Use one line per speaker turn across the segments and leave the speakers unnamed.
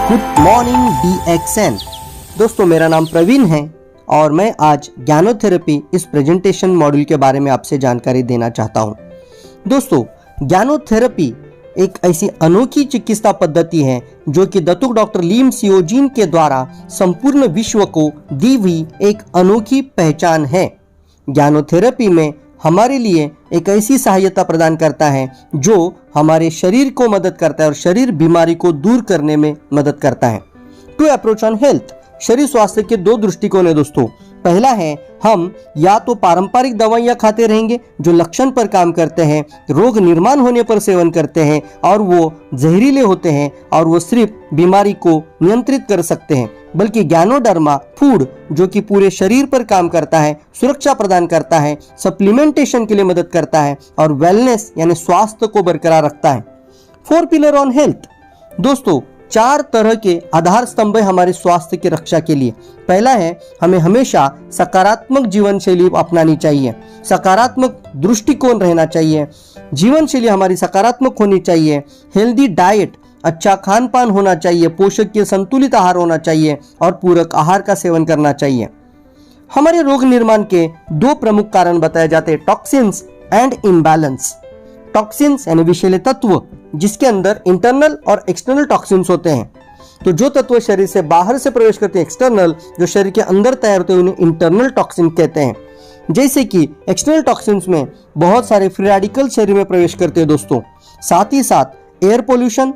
Good morning DXN। दोस्तों मेरा नाम प्रवीण है और मैं आज ज्ञानोथेरेपी इस प्रेजेंटेशन मॉड्यूल के बारे में आपसे जानकारी देना चाहता हूं। दोस्तों ज्ञानोथेरेपी एक ऐसी अनोखी चिकित्सा पद्धति है जो कि दत्तुक डॉक्टर लीम सियोजीन के द्वारा संपूर्ण विश्व को दी हुई एक अनोखी पहचान है। ज्ञानोथेरेपी में हमारे लिए एक ऐसी सहायता प्रदान करता है जो हमारे शरीर को मदद करता है और शरीर बीमारी को दूर करने में मदद करता है। टू अप्रोच ऑन हेल्थ, शरीर स्वास्थ्य के दो दृष्टिकोण है दोस्तों। पहला है हम या तो पारंपरिक दवाइयां खाते रहेंगे जो लक्षण पर काम करते हैं, रोग निर्माण होने पर सेवन करते हैं और वो जहरीले होते हैं और वो सिर्फ बीमारी को नियंत्रित कर सकते हैं, बल्कि ज्ञानोडर्मा फूड जो कि पूरे शरीर पर काम करता है, सुरक्षा प्रदान करता है, सप्लीमेंटेशन के लिए मदद करता है और वेलनेस यानी स्वास्थ्य को बरकरार रखता है। 4 पिलर ऑन हेल्थ। दोस्तों 4 तरह के आधार स्तंभ है हमारे स्वास्थ्य की रक्षा के लिए। पहला है हमें हमेशा सकारात्मक जीवन शैली अपनानी चाहिए, सकारात्मक दृष्टिकोण रहना चाहिए, जीवन शैली हमारी सकारात्मक होनी चाहिए, हेल्दी डाइट, अच्छा खान पान होना चाहिए, पोषक के संतुलित आहार होना चाहिए और पूरक आहार का सेवन करना चाहिए। हमारे रोग निर्माण के 2 प्रमुख कारण बताए जाते हैं, टॉक्सिन्स एंड इम्बैलेंस। टॉक्सिन्स यानी विषैले तत्व जिसके अंदर इंटरनल और एक्सटर्नल टॉक्सिन्स होते हैं। तो जो तत्व शरीर से बाहर से प्रवेश करते हैं एक्सटर्नल, जो शरीर के अंदर तैयार होते हैं उन्हें इंटरनल टॉक्सिन कहते हैं। जैसे कि एक्सटर्नल टॉक्सिन्स में बहुत सारे फ्री रेडिकल शरीर में प्रवेश करते हैं दोस्तों। साथ ही साथ एयर पोल्यूशन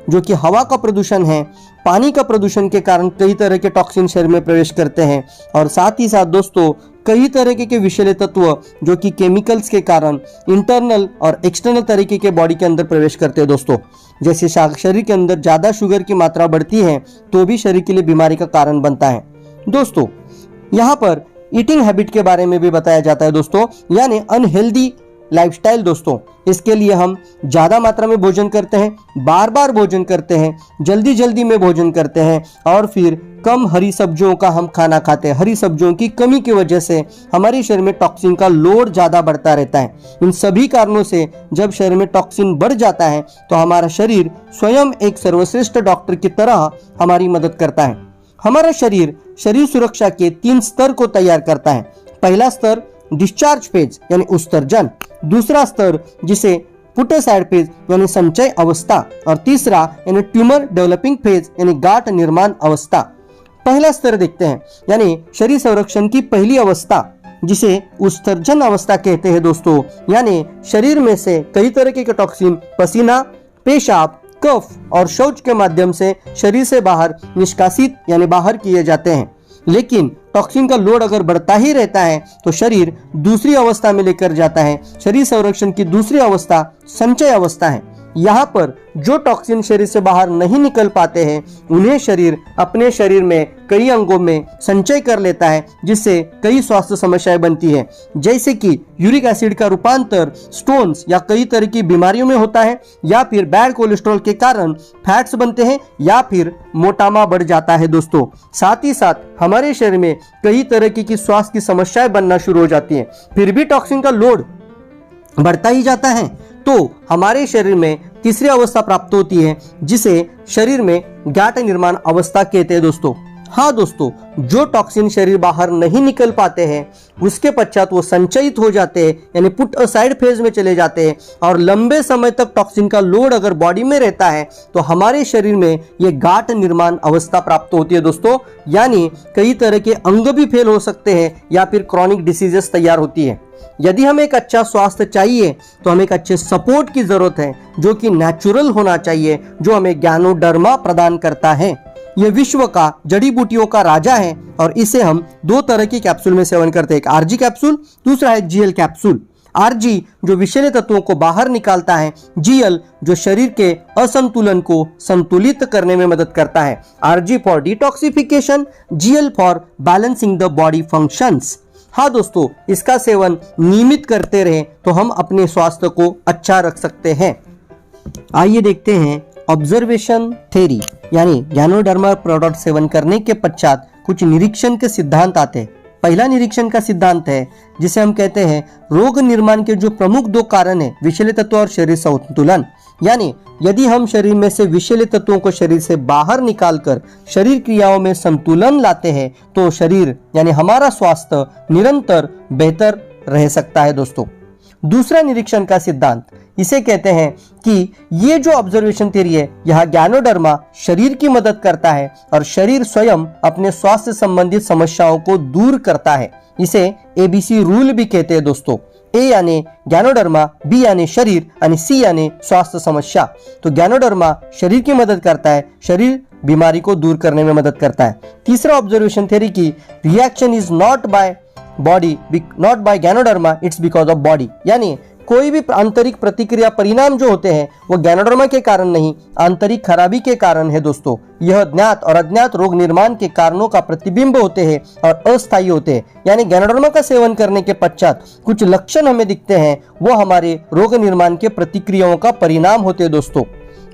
जो कि हवा का प्रदूषण है, पानी का प्रदूषण के कारण कई तरह के टॉक्सिन शरीर में प्रवेश करते हैं और साथ ही साथ दोस्तों कई तरह के विषैले तत्व जो कि केमिकल्स के कारण इंटरनल और एक्सटर्नल तरीके के बॉडी के अंदर प्रवेश करते हैं दोस्तों। जैसे शरीर के अंदर ज़्यादा शुगर की मात्रा बढ़ती है तो भी शरीर के लिए बीमारी का कारण बनता है। दोस्तों यहाँ पर ईटिंग हैबिट के बारे में भी बताया जाता है दोस्तों, यानी अनहेल्दी लाइफस्टाइल। दोस्तों इसके लिए हम ज़्यादा मात्रा में भोजन करते हैं, बार बार भोजन करते हैं, जल्दी जल्दी में भोजन करते हैं और फिर कम हरी सब्जियों का हम खाना खाते हैं। हरी सब्जियों की कमी की वजह से हमारे शरीर में टॉक्सिन का लोड ज़्यादा बढ़ता रहता है। इन सभी कारणों से जब शरीर में टॉक्सिन बढ़ जाता है तो हमारा शरीर स्वयं एक सर्वश्रेष्ठ डॉक्टर की तरह हमारी मदद करता है। हमारा शरीर शरीर सुरक्षा के 3 स्तर को तैयार करता है। पहला स्तर डिस्चार्ज फेज यानी उत्सर्जन, दूसरा स्तर जिसे पुट असाइड फेज यानी संचय अवस्था और तीसरा यानी ट्यूमर डेवलपिंग फेज यानी गांठ निर्माण अवस्था। पहला स्तर देखते हैं यानी शरीर संरक्षण की पहली अवस्था जिसे उत्सर्जन अवस्था कहते हैं दोस्तों, यानी शरीर में से कई तरह के टॉक्सिन पसीना, पेशाब, कफ और शौच के माध्यम से शरीर से बाहर निष्कासित यानी बाहर किए जाते हैं। लेकिन टॉक्सिन का लोड अगर बढ़ता ही रहता है तो शरीर दूसरी अवस्था में लेकर जाता है। शरीर संरक्षण की दूसरी अवस्था संचय अवस्था है। यहाँ पर जो टॉक्सिन शरीर से बाहर नहीं निकल पाते हैं उन्हें शरीर अपने शरीर में कई अंगों में संचय कर लेता है, जिससे कई स्वास्थ्य समस्याएं बनती है, जैसे कि यूरिक एसिड का रूपांतर स्टोन्स या कई तरह की बीमारियों में होता है, या फिर बैड कोलेस्ट्रॉल के कारण फैट्स बनते हैं, या फिर मोटापा बढ़ जाता है दोस्तों। साथ ही साथ हमारे शरीर में कई तरह की स्वास्थ्य की समस्याएं बनना शुरू हो जाती हैं। फिर भी टॉक्सिन का लोड बढ़ता ही जाता है तो हमारे शरीर में तीसरी अवस्था प्राप्त होती है जिसे शरीर में गांठ निर्माण अवस्था कहते हैं दोस्तों। हाँ दोस्तों, जो टॉक्सिन शरीर बाहर नहीं निकल पाते हैं उसके पश्चात वो संचयित हो जाते हैं यानी पुट असाइड फेज में चले जाते हैं और लंबे समय तक टॉक्सिन का लोड अगर बॉडी में रहता है तो हमारे शरीर में ये गांठ निर्माण अवस्था प्राप्त होती है दोस्तों, यानी कई तरह के अंग भी फेल हो सकते हैं या फिर क्रॉनिक डिसीजेस तैयार होती है। यदि हमें एक अच्छा स्वास्थ्य चाहिए तो हमें एक अच्छे सपोर्ट की जरूरत है जो कि नेचुरल होना चाहिए, जो हमें ज्ञानोडर्मा प्रदान करता है। यह विश्व का जड़ी बूटियों का राजा है और इसे हम 2 तरह की कैप्सूल में सेवन करते हैं, एक आरजी कैप्सूल, दूसरा है जीएल कैप्सूल। आरजी जो विषैले तत्वों को बाहर निकालता है, जीएल जो शरीर के असंतुलन को संतुलित करने में मदद करता है। RG for detoxification, GL for balancing the body functions. हाँ दोस्तों, इसका सेवन नियमित करते रहें तो हम अपने स्वास्थ्य को अच्छा रख सकते हैं। आइए देखते हैं ऑब्जर्वेशन थ्योरी, यानी ज्ञानोडर्मा प्रोडक्ट सेवन करने के पश्चात कुछ निरीक्षण के सिद्धांत आते हैं। पहला निरीक्षण का सिद्धांत है जिसे हम कहते हैं रोग निर्माण के जो प्रमुख 2 कारण है, विषैले तत्व और शरीर संतुलन। यानी यदि हम शरीर में से विषैले तत्वों को शरीर से बाहर निकालकर शरीर क्रियाओं में संतुलन लाते हैं तो शरीर यानी हमारा स्वास्थ्य निरंतर बेहतर रह सकता है दोस्तों। दूसरा निरीक्षण का सिद्धांत, इसे कहते हैं कि ये जो ऑब्जर्वेशन थ्योरी है, यह गैनोडर्मा शरीर की मदद करता है और शरीर स्वयं अपने स्वास्थ्य संबंधित समस्याओं को दूर करता है। इसे ABC रूल भी कहते हैं दोस्तों। A यानी गैनोडर्मा, B यानी शरीर और C यानी स्वास्थ्य समस्या। तो गैनोडर्मा शरीर की मदद करता है, शरीर बीमारी को दूर करने में मदद करता है। तीसरा ऑब्जर्वेशन थ्योरी की reaction is not by body, not by ganoderma, it's because of body. यानी कोई भी आंतरिक प्रतिक्रिया परिणाम जो होते हैं वो गैनोडर्मा के कारण नहीं, आंतरिक खराबी के कारण है दोस्तों। यह ज्ञात और अज्ञात रोग निर्माण के कारणों का प्रतिबिंब होते हैं और अस्थायी होते हैं। यानी गैनोडर्मा का सेवन करने के पश्चात कुछ लक्षण हमें दिखते हैं, वो हमारे रोग निर्माण के प्रतिक्रियाओं का परिणाम होते हैं दोस्तों।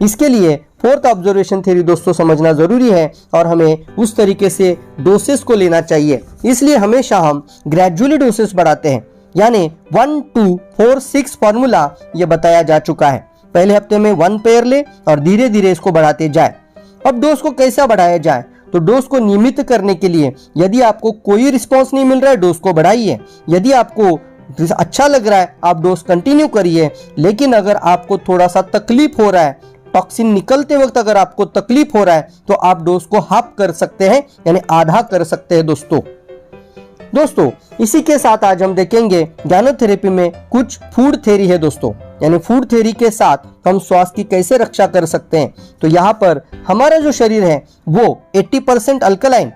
इसके लिए फोर्थ ऑब्जर्वेशन थ्योरी दोस्तों समझना जरूरी है और हमें उस तरीके से डोसेस को लेना चाहिए। इसलिए हमेशा हम ग्रेजुअली डोसेस बढ़ाते हैं, यानी 1 2 4 6 फॉर्मूला ये बताया जा चुका है। पहले हफ्ते में 1 पेयर ले और धीरे धीरे इसको बढ़ाते जाए। अब डोज को कैसा बढ़ाया जाए, तो डोज को नियमित करने के लिए यदि आपको कोई रिस्पॉन्स नहीं मिल रहा है डोज को बढ़ाइए, यदि आपको अच्छा लग रहा है आप डोज कंटिन्यू करिए। लेकिन अगर आपको थोड़ा सा तकलीफ हो रहा है, टॉक्सिन निकलते वक्त अगर आपको तकलीफ हो रहा है तो आप डोज को हाफ कर सकते हैं, यानी आधा कर सकते हैं दोस्तों। इसी के साथ आज हम देखेंगे गैनोथेरेपी में कुछ फूड थ्योरी है दोस्तों, यानी फूड थ्योरी के साथ हम स्वास्थ्य की कैसे रक्षा कर सकते हैं। तो यहाँ पर हमारा जो शरीर है वो 80% अल्कलाइन,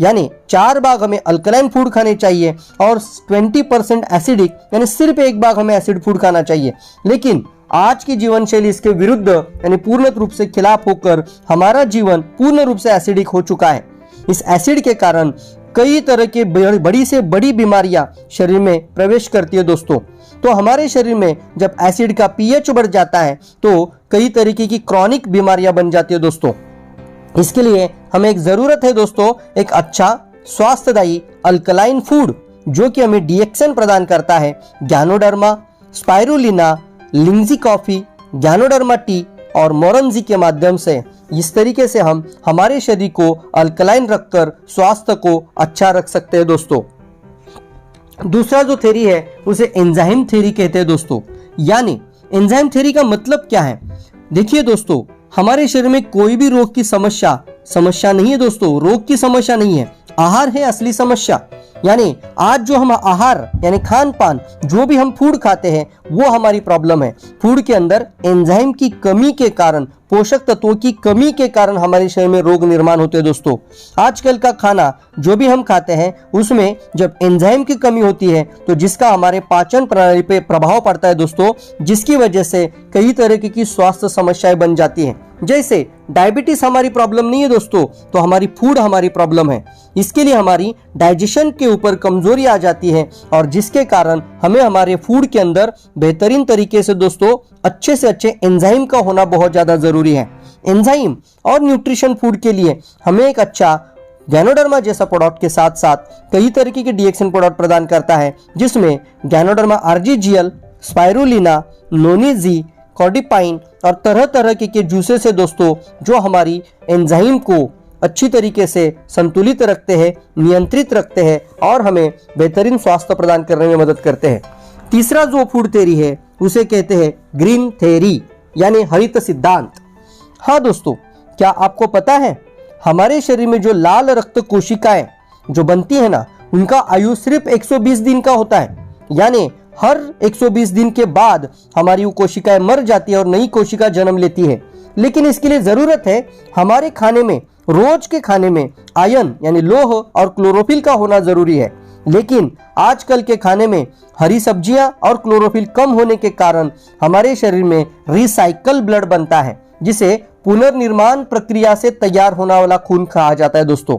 यानी 4 भाग हमें अल्कलाइन फूड खाने चाहिए और 20% एसिडिक, यानी सिर्फ 1 भाग हमें एसिड फूड खाना चाहिए। लेकिन आज की जीवन शैली इसके विरुद्ध यानी पूर्ण रूप से खिलाफ होकर हमारा जीवन पूर्ण रूप से एसिडिक हो चुका है। इस एसिड के कारण कई तरह की बड़ी से बड़ी बीमारियां शरीर में प्रवेश करती है दोस्तों। तो हमारे शरीर में जब एसिड का पीएच बढ़ जाता है तो कई तरीके की क्रॉनिक बीमारियां बन जाती है दोस्तों। इसके लिए हमें एक जरूरत है दोस्तों एक अच्छा स्वास्थ्यदायी अल्कलाइन फूड जो कि हमें डीएक्सन प्रदान करता है। Ganoderma, spirulina, lingzhi coffee, ganoderma tea और मोरंजी के माध्यम से इस तरीके से हम हमारे शरीर को अल्कलाइन रखकर स्वास्थ्य को अच्छा रख सकते हैं दोस्तों। दूसरा जो थ्योरी है उसे एंजाइम थ्योरी कहते हैं दोस्तों। यानी एंजाइम थ्योरी का मतलब क्या है, देखिए दोस्तों हमारे शरीर में कोई भी रोग की समस्या नहीं है दोस्तों, रोग की समस्या नहीं है, आहार है असली समस्या। यानी आज जो हम आहार यानी खान पान जो भी हम फूड खाते हैं वो हमारी प्रॉब्लम है। फूड के अंदर एंजाइम की कमी के कारण, पोषक तत्वों की कमी के कारण हमारे शरीर में रोग निर्माण होते हैं दोस्तों। आजकल का खाना जो भी हम खाते हैं उसमें जब एंजाइम की कमी होती है तो जिसका हमारे पाचन प्रणाली पे प्रभाव पड़ता है दोस्तों, जिसकी वजह से कई तरह की स्वास्थ्य समस्याएं बन जाती हैं। जैसे डायबिटीज हमारी प्रॉब्लम नहीं है दोस्तों, तो हमारी फूड हमारी प्रॉब्लम है। इसके लिए हमारी डाइजेशन के ऊपर कमजोरी आ जाती है और जिसके कारण हमें हमारे फूड के अंदर बेहतरीन तरीके से दोस्तों अच्छे से अच्छे एंजाइम का होना बहुत ज्यादा जरूरी है। एंजाइम और न्यूट्रिशन फूड के लिए हमें एक अच्छा गैनोडर्मा जैसा प्रोडक्ट के साथ साथ कई तरीके के डीएक्सन प्रोडक्ट प्रदान करता है, जिसमें गैनोडर्मा आरजीजीएल, स्पाइरुलिना, नोनीजी, कॉर्डिपाइन और तरह तरह के जूसेस है दोस्तों जो हमारी एंजाइम को अच्छी तरीके से संतुलित रखते हैं, नियंत्रित रखते हैं और हमें बेहतरीन स्वास्थ्य प्रदान करने में मदद करते हैं। तीसरा जो फूड थ्योरी है उसे कहते हैं ग्रीन थ्योरी, यानी हरित सिद्धांत। हाँ दोस्तों, क्या आपको पता है हमारे शरीर में जो लाल रक्त कोशिकाएं जो बनती है ना, उनका आयु सिर्फ 120 दिन का होता है। यानी हर 120 दिन के बाद हमारी वो कोशिकाएं मर जाती है और नई कोशिका जन्म लेती है। लेकिन इसके लिए जरूरत है हमारे खाने में, रोज के खाने में आयरन यानी लोह और क्लोरोफिल का होना जरूरी है। लेकिन आजकल के खाने में हरी सब्जियां और क्लोरोफिल कम होने के कारण हमारे शरीर में रिसाइकल ब्लड बनता है, जिसे पुनर्निर्माण प्रक्रिया से तैयार होने वाला खून कहा जाता है दोस्तों।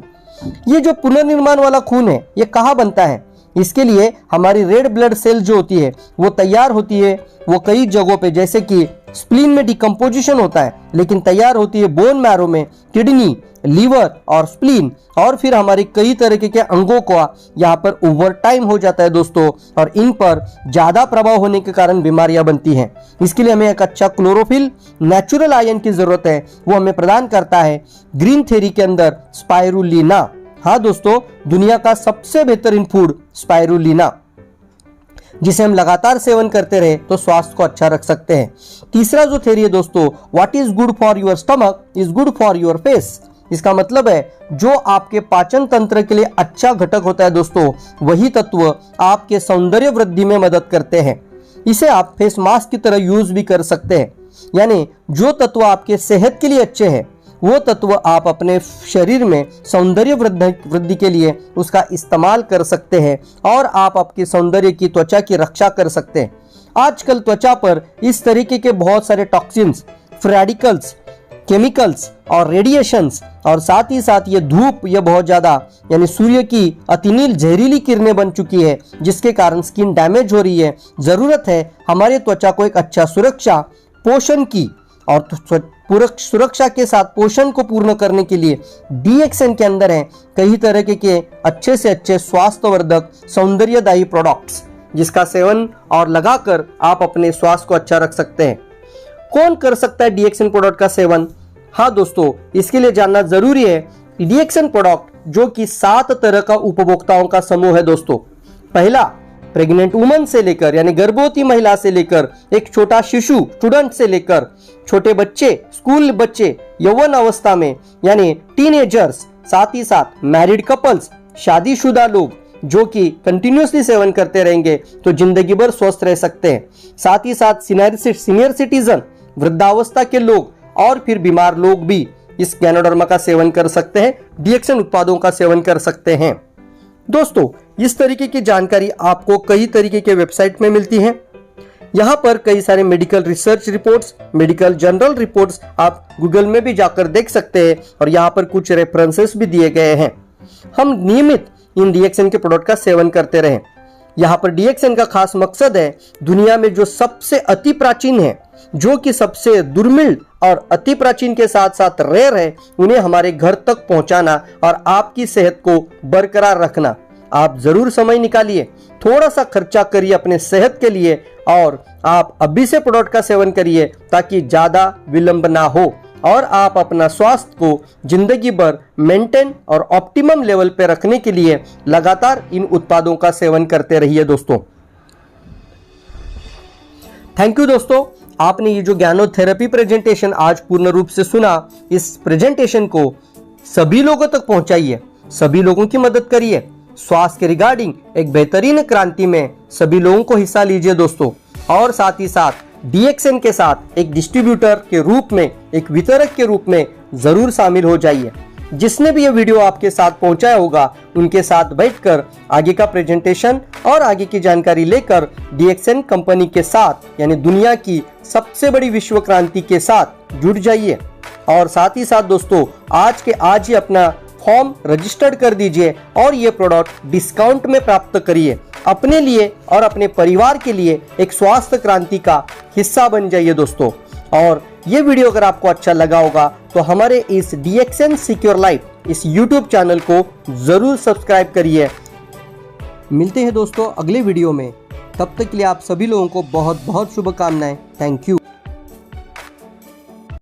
ये जो पुनर्निर्माण वाला खून है ये कहाँ बनता है, इसके लिए हमारी रेड ब्लड सेल जो होती है वो तैयार होती है, वो कई जगहों पे जैसे कि स्प्लीन में डिकम्पोजिशन होता है, लेकिन तैयार होती है बोन मैरो में, किडनी लीवर और स्प्लीन और फिर हमारे कई तरीके के अंगों को यहाँ पर ओवर टाइम हो जाता है दोस्तों, और इन पर ज़्यादा प्रभाव होने के कारण बीमारियां बनती हैं। इसके लिए हमें एक अच्छा क्लोरोफिल नेचुरल आयन की ज़रूरत है, वो हमें प्रदान करता है ग्रीन थेरी के अंदर स्पाइरुलिना। हाँ दोस्तों, दुनिया का सबसे बेहतरीन फूड स्पाइरुलिना, जिसे हम लगातार सेवन करते रहे तो स्वास्थ्य को अच्छा रख सकते हैं। तीसरा जो थ्योरी है दोस्तों, what is good for your stomach is good for your face. इसका मतलब है जो आपके पाचन तंत्र के लिए अच्छा घटक होता है दोस्तों, वही तत्व आपके सौंदर्य वृद्धि में मदद करते हैं। इसे आप फेस मास्क की तरह यूज भी कर सकते हैं। यानी जो तत्व आपके सेहत के लिए अच्छे हैं वो तत्व आप अपने शरीर में सौंदर्य वृद्धि के लिए उसका इस्तेमाल कर सकते हैं और आप आपकी सौंदर्य की त्वचा की रक्षा कर सकते हैं। आजकल त्वचा पर इस तरीके के बहुत सारे टॉक्सिन्स, फ्री रेडिकल्स, केमिकल्स और रेडिएशंस और साथ ही साथ ये धूप ये बहुत ज़्यादा यानी सूर्य की अतिनील जहरीली किरणें बन चुकी है, जिसके कारण स्किन डैमेज हो रही है। ज़रूरत है हमारे त्वचा को एक अच्छा सुरक्षा पोषण की, और पूरा सुरक्षा के साथ पोषण को पूर्ण करने के लिए DXN के अंदर है कई तरह के अच्छे से अच्छे स्वास्थ्यवर्धक सौंदर्यदायी प्रोडक्ट्स, जिसका सेवन और लगाकर आप अपने स्वास्थ्य को अच्छा रख सकते हैं। कौन कर सकता है DXN प्रोडक्ट का सेवन? हाँ दोस्तों, इसके लिए जानना जरूरी है DXN प्रोडक्ट जो कि 7 तरह का उपभोक्ताओं का समूह है दोस्तों। पहला, प्रेग्नेंट वुमन से लेकर यानी गर्भवती महिला से लेकर एक छोटा शिशु स्टूडेंट से लेकर छोटे बच्चे, स्कूल बच्चे, यौवन अवस्था में यानी टीनेजर्स, साथ ही साथ मैरिड कपल्स, शादीशुदा लोग जो कि कंटिन्यूसली सेवन करते रहेंगे तो जिंदगी भर स्वस्थ रह सकते हैं। साथ ही साथ सीनियर सिटीजन, वृद्धावस्था के लोग और फिर बीमार लोग भी इस गैनोडर्मा का सेवन कर सकते हैं, DXN उत्पादों का सेवन कर सकते हैं। दोस्तों, इस तरीके की जानकारी आपको कई तरीके के वेबसाइट में मिलती है। यहाँ पर कई सारे medical research reports, medical journal reports आप गूगल में भी जाकर देख सकते हैं, और यहाँ पर कुछ रेफरेंसेस भी दिए गए हैं। हम नियमित इन DXN के प्रोडक्ट का सेवन करते रहें। यहाँ पर DXN का खास मकसद है दुनिया में जो सबसे अति प्राचीन है, जो कि सबसे दुर्मिल और अति प्राचीन के साथ साथ रेयर है, उन्हें हमारे घर तक पहुंचाना और आपकी सेहत को बरकरार रखना। आप जरूर समय निकालिए, थोड़ा सा खर्चा करिए अपने सेहत के लिए, और आप अभी से प्रोडक्ट का सेवन करिए ताकि ज्यादा विलंब ना हो और आप अपना स्वास्थ्य को जिंदगी भर मेंटेन और ऑप्टिमम लेवल पे रखने के लिए लगातार इन उत्पादों का सेवन करते रहिए दोस्तों। थैंक यू दोस्तों, आपने ये जो ज्ञानोथेरेपी प्रेजेंटेशन आज पूर्ण रूप से सुना, इस प्रेजेंटेशन को सभी लोगों तक पहुंचाइए, सभी लोगों की मदद करिए। स्वास्थ्य के रिगार्डिंग एक बेहतरीन क्रांति में सभी लोगों को हिस्सा लीजिए दोस्तों, और साथ ही साथ DXN के साथ एक डिस्ट्रीब्यूटर के रूप में, एक वितरक के रूप में जरूर शामिल हो जाइए। जिसने भी ये वीडियो आपके साथ पहुंचाया होगा उनके साथ बैठकर आगे का प्रेजेंटेशन और आगे की जानकारी लेकर DXN कंपनी के साथ यानी दुनिया की सबसे बड़ी विश्व क्रांति के साथ जुड़ जाइए। और साथ ही साथ दोस्तों, आज के आज ही अपना फॉर्म रजिस्टर्ड कर दीजिए और ये प्रोडक्ट डिस्काउंट में प्राप्त करिए। अपने लिए और अपने परिवार के लिए एक स्वास्थ्य क्रांति का हिस्सा बन जाइए दोस्तों। और ये वीडियो अगर आपको अच्छा लगा होगा तो हमारे इस DXN सिक्योर लाइफ इस YouTube चैनल को जरूर सब्सक्राइब करिए। मिलते हैं दोस्तों अगले वीडियो में, तब तक के लिए आप सभी लोगों को बहुत बहुत शुभकामनाएं। Thank you.